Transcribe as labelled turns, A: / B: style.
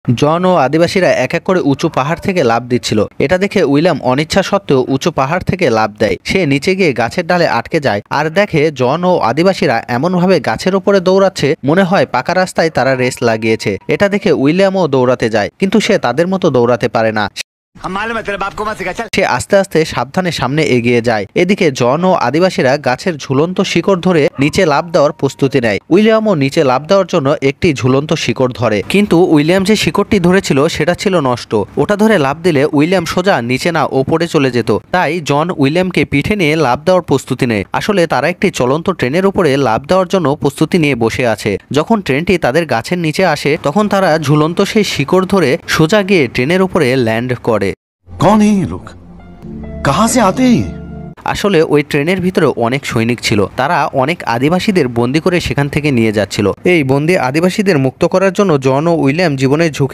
A: জন ও আদিবাসীরা এক এক করে উঁচু পাহাড় থেকে লাফ দিচ্ছিল। এটা দেখে উইলিয়াম অনিচ্ছা সত্ত্বেও উঁচু পাহাড় থেকে লাফ দেয়। সে নিচে গিয়ে গাছের ডালে আটকে যায় আর দেখে জন ও আদিবাসীরা এমনভাবে গাছের উপরে দৌড়াচ্ছে মনে হয় পাকা রাস্তায় তারা রেস লাগিয়েছে। এটা দেখে উইলিয়ামও দৌড়াতে যায়, কিন্তু সে তাদের মতো দৌড়াতে পারে না। সে আস্তে আস্তে সাবধানে সামনে এগিয়ে যায়। এদিকে জন ও আদিবাসীরা গাছের ঝুলন্ত শিকড় ধরে নিচে লাফ দেওয়ার প্রস্তুতি নেয়। উইলিয়ামও নিচে লাফ দেওয়ার জন্য একটি ঝুলন্ত শিকড় ধরে, কিন্তু উইলিয়াম যে শিকড়টি ধরেছিল সেটা ছিল নষ্ট। ওটা ধরে লাফ দিলে উইলিয়াম সোজা নিচে না ওপরে চলে যেত। তাই জন উইলিয়ামকে পিঠে নিয়ে লাফ দেওয়ার প্রস্তুতি নেয়। আসলে তারা একটি চলন্ত ট্রেনের উপরে লাফ দেওয়ার জন্য প্রস্তুতি নিয়ে বসে আছে। যখন ট্রেনটি তাদের গাছের নিচে আসে তখন তারা ঝুলন্ত সেই শিকড় ধরে সোজা গিয়ে ট্রেনের উপরে ল্যান্ড করে।
B: कौन है ये लोग? कहां से आते हैं?
A: আসলে ওই ট্রেনের ভিতরে অনেক সৈনিক ছিল। তারা অনেক আদিবাসীদের বন্দি করে সেখান থেকে নিয়ে যাচ্ছিল। এই বন্দি আদিবাসীদের মুক্ত করার জন্য জন ও উইলিয়াম জীবনের ঝুঁকি